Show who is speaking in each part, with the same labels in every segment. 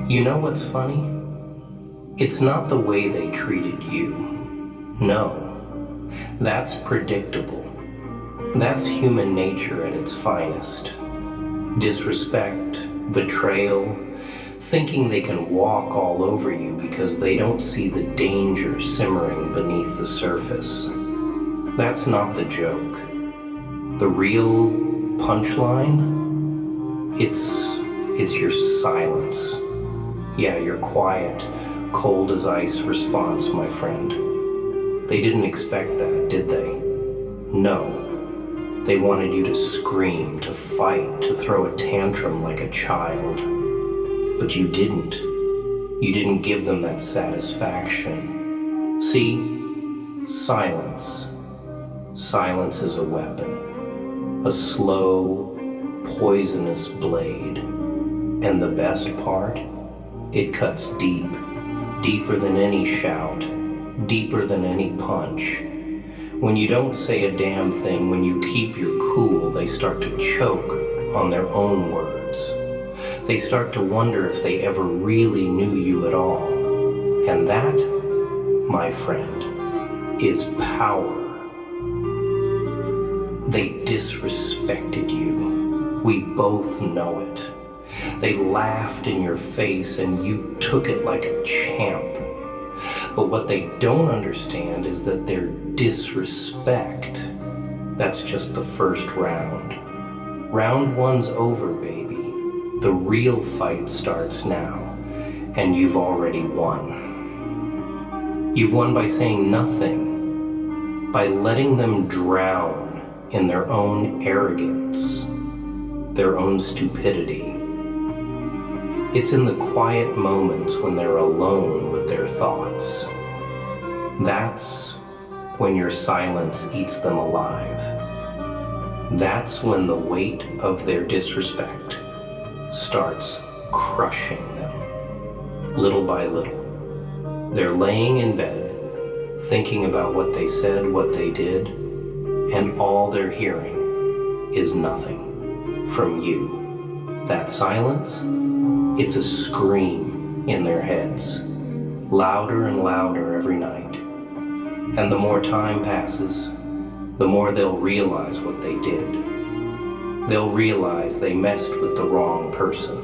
Speaker 1: You know what's funny? It's not the way they treated you. No, that's predictable. That's human nature at its finest. Disrespect, betrayal, thinking they can walk all over you because they don't see the danger simmering beneath the surface. That's not the joke. The real punchline? It's your silence. Yeah, your quiet, cold as ice response, my friend. They didn't expect that, did they? No. They wanted you to scream, to fight, to throw a tantrum like a child. But you didn't. You didn't give them that satisfaction. See? Silence. Silence is a weapon. A slow, poisonous blade. And the best part? It cuts deep. Deeper than any shout. Deeper than any punch. When you don't say a damn thing, when you keep your cool, they start to choke on their own words. They start to wonder if they ever really knew you at all. And that, my friend, is power. They disrespected you. We both know it. They laughed in your face and you took it like a champ. But what they don't understand is that their disrespect, that's just the first round. Round one's over, baby. The real fight starts now, and you've already won. You've won by saying nothing, by letting them drown in their own arrogance, their own stupidity. It's in the quiet moments when they're alone with their thoughts. That's when your silence eats them alive. That's when the weight of their disrespect starts crushing them, little by little. They're laying in bed, thinking about what they said, what they did, and all they're hearing is nothing from you. That silence? It's a scream in their heads, louder and louder every night. And the more time passes, the more they'll realize what they did. They'll realize they messed with the wrong person.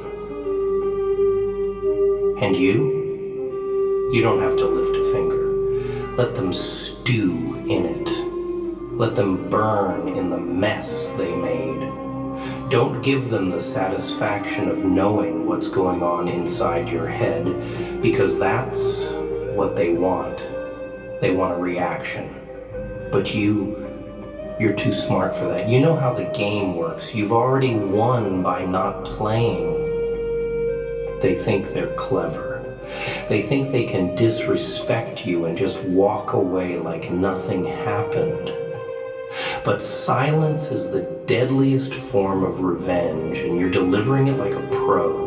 Speaker 1: And you don't have to lift a finger. Let them stew in it. Let them burn in the mess they made. Don't give them the satisfaction of knowing what's going on inside your head, because that's what they want. They want a reaction. But you're too smart for that. You know how the game works. You've already won by not playing. They think they're clever. They think they can disrespect you and just walk away like nothing happened. But silence is the deadliest form of revenge, and you're delivering it like a pro.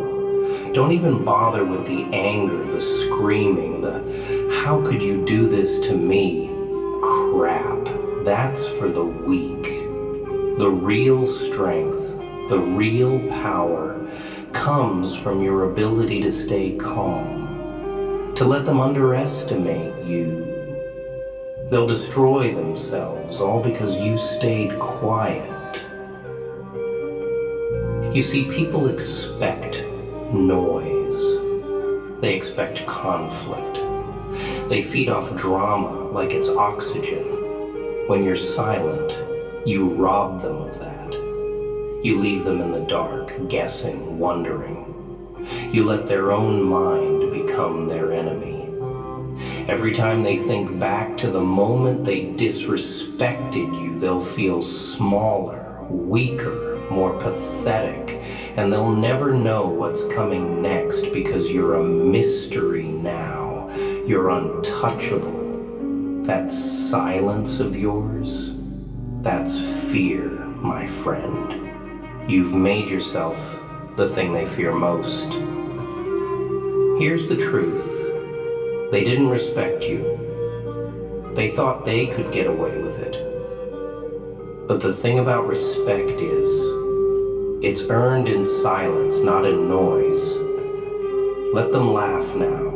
Speaker 1: Don't even bother with the anger, the screaming, the "how could you do this to me" crap. That's for the weak. The real strength, the real power comes from your ability to stay calm, to let them underestimate you. They'll destroy themselves, all because you stayed quiet. You see, people expect noise. They expect conflict. They feed off drama like it's oxygen. When you're silent, you rob them of that. You leave them in the dark, guessing, wondering. You let their own mind become their enemy. Every time they think back to the moment they disrespected you, they'll feel smaller, weaker, more pathetic, and they'll never know what's coming next because you're a mystery now. You're untouchable. That silence of yours, that's fear, my friend. You've made yourself the thing they fear most. Here's the truth. They didn't respect you. They thought they could get away with it. But the thing about respect is, it's earned in silence, not in noise. Let them laugh now.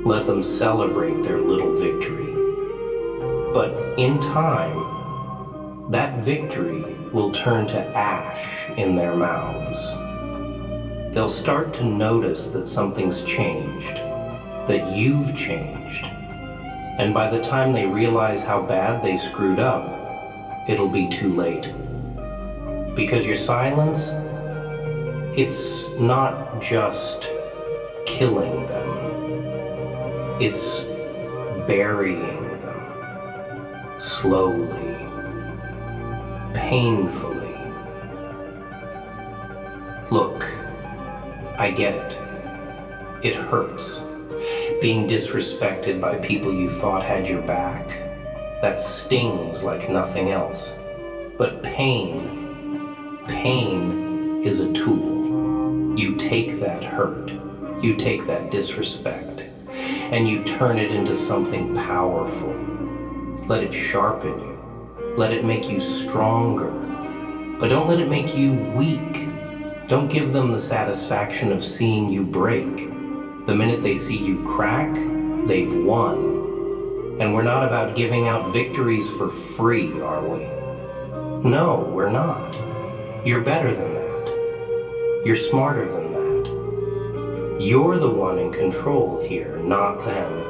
Speaker 1: Let them celebrate their little victory. But in time, that victory will turn to ash in their mouths. They'll start to notice that something's changed, that you've changed. And by the time they realize how bad they screwed up, it'll be too late. Because your silence, it's not just killing them. It's burying them, slowly, painfully. Look, I get it. It hurts. Being disrespected by people you thought had your back, that stings like nothing else. But pain is a tool. You take that hurt, you take that disrespect, and you turn it into something powerful. Let it sharpen you. Let it make you stronger. But don't let it make you weak. Don't give them the satisfaction of seeing you break. The minute they see you crack, they've won. And we're not about giving out victories for free, are we? No, we're not. You're better than that. You're smarter than that. You're the one in control here, not them.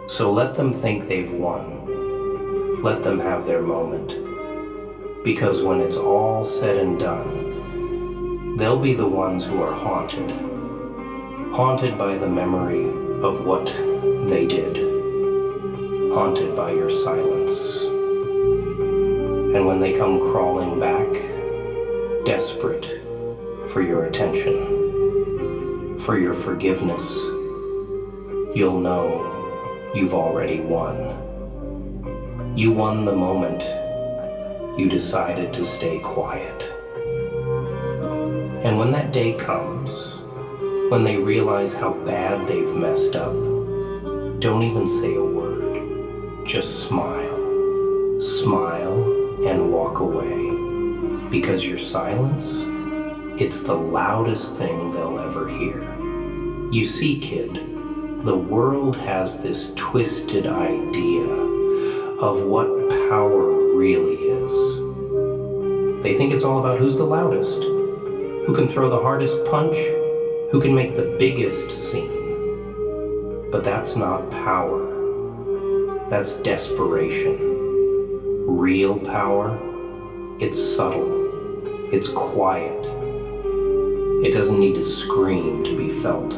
Speaker 1: So let them think they've won. Let them have their moment. Because when it's all said and done, they'll be the ones who are haunted. Haunted by the memory of what they did. Haunted by your silence. And when they come crawling back, desperate for your attention, for your forgiveness, you'll know you've already won. You won the moment you decided to stay quiet. And when that day comes, when they realize how bad they've messed up, don't even say a word. Just smile. Smile and walk away. Because your silence, it's the loudest thing they'll ever hear. You see, kid, the world has this twisted idea of what power really is. They think it's all about who's the loudest, who can throw the hardest punch, who can make the biggest scene. But that's not power. That's desperation. Real power, it's subtle. It's quiet. It doesn't need to scream to be felt.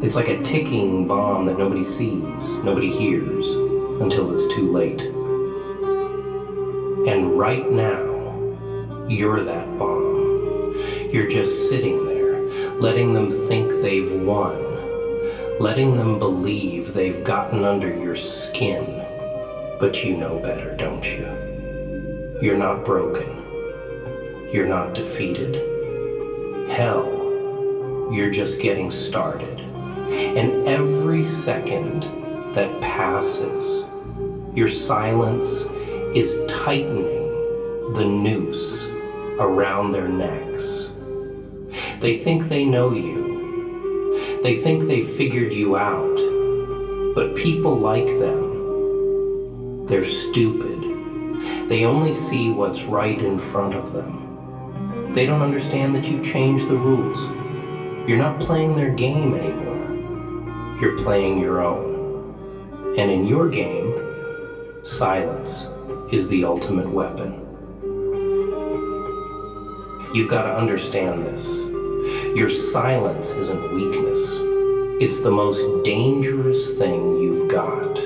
Speaker 1: It's like a ticking bomb that nobody sees, nobody hears, until it's too late. And right now, you're that bomb. You're just sitting there, letting them think they've won, letting them believe they've gotten under your skin. But you know better, don't you? You're not broken. You're not defeated. Hell, you're just getting started. And every second that passes, your silence is tightening the noose around their necks. They think they know you. They think they figured you out. But people like them, they're stupid. They only see what's right in front of them. They don't understand that you've changed the rules. You're not playing their game anymore. You're playing your own. And in your game, silence is the ultimate weapon. You've got to understand this. Your silence isn't weakness. It's the most dangerous thing you've got.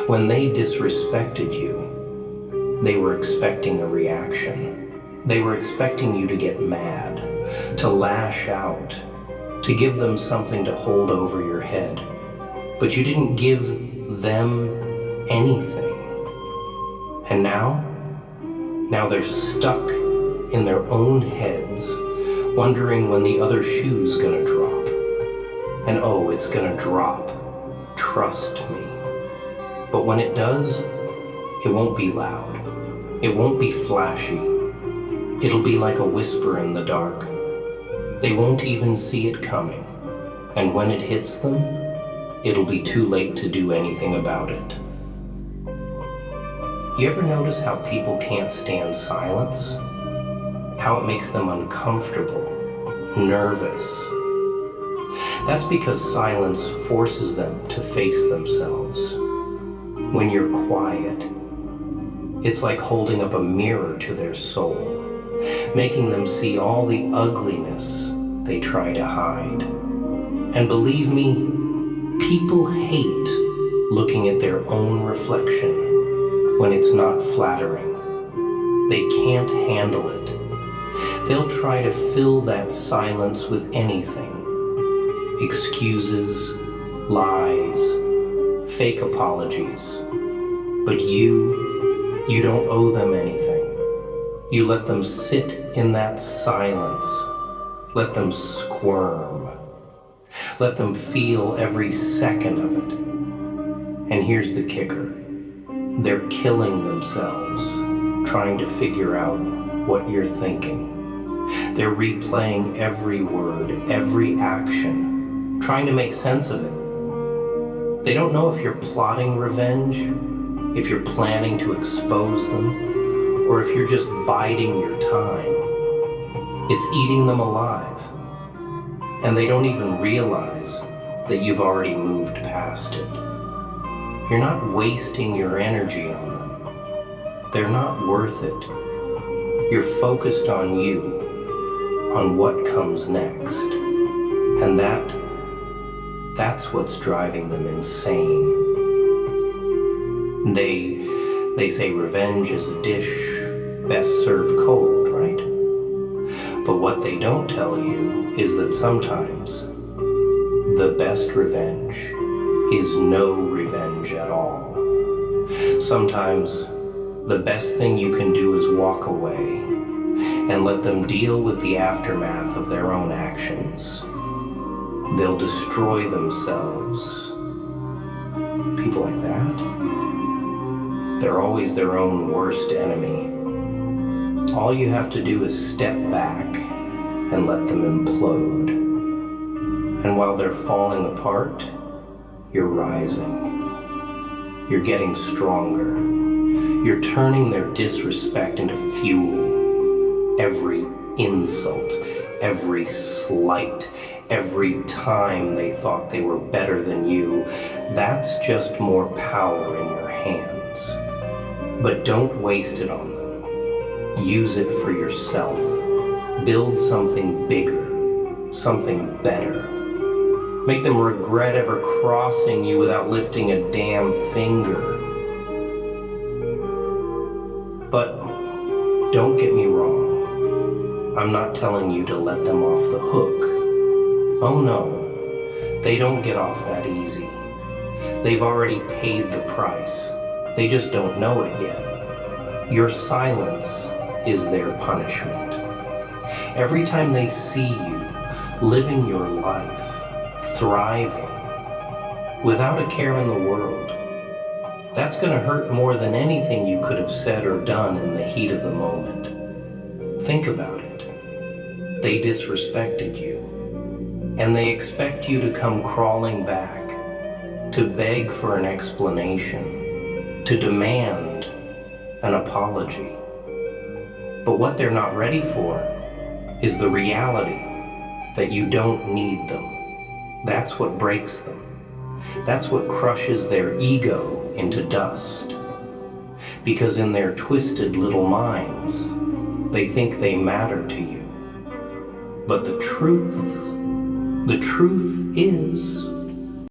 Speaker 1: When they disrespected you, they were expecting a reaction. They were expecting you to get mad, to lash out, to give them something to hold over your head. But you didn't give them anything. And now they're stuck in their own heads, wondering when the other shoe's gonna drop. And oh, it's gonna drop. Trust me. But when it does, it won't be loud. It won't be flashy. It'll be like a whisper in the dark. They won't even see it coming, and when it hits them, it'll be too late to do anything about it. You ever notice how people can't stand silence? How it makes them uncomfortable, nervous? That's because silence forces them to face themselves. When you're quiet, it's like holding up a mirror to their soul, making them see all the ugliness they try to hide. And believe me, people hate looking at their own reflection when it's not flattering. They can't handle it. They'll try to fill that silence with anything. Excuses, lies, fake apologies. But you don't owe them anything. You let them sit in that silence. Let them squirm. Let them feel every second of it. And here's the kicker. They're killing themselves, trying to figure out what you're thinking. They're replaying every word, every action, trying to make sense of it. They don't know if you're plotting revenge, if you're planning to expose them, or if you're just biding your time. It's eating them alive. And they don't even realize that you've already moved past it. You're not wasting your energy on them. They're not worth it. You're focused on you, on what comes next. And that's what's driving them insane. They say revenge is a dish best served cold, right? But what they don't tell you is that sometimes the best revenge is no revenge at all. Sometimes the best thing you can do is walk away and let them deal with the aftermath of their own actions. They'll destroy themselves. People like that, they're always their own worst enemy. All you have to do is step back and let them implode. And while they're falling apart, you're rising. You're getting stronger. You're turning their disrespect into fuel. Every insult, every slight, every time they thought they were better than you, that's just more power in your hands. But don't waste it on them. Use it for yourself. Build something bigger, something better. Make them regret ever crossing you without lifting a damn finger. But don't get me wrong. I'm not telling you to let them off the hook. Oh no, they don't get off that easy. They've already paid the price. They just don't know it yet. Your silence is their punishment. Every time they see you living your life, thriving, without a care in the world, that's going to hurt more than anything you could have said or done in the heat of the moment. Think about it. They disrespected you, and they expect you to come crawling back, to beg for an explanation, to demand an apology. But what they're not ready for is the reality that you don't need them. That's what breaks them. That's what crushes their ego into dust. Because in their twisted little minds, they think they matter to you. But the truth is,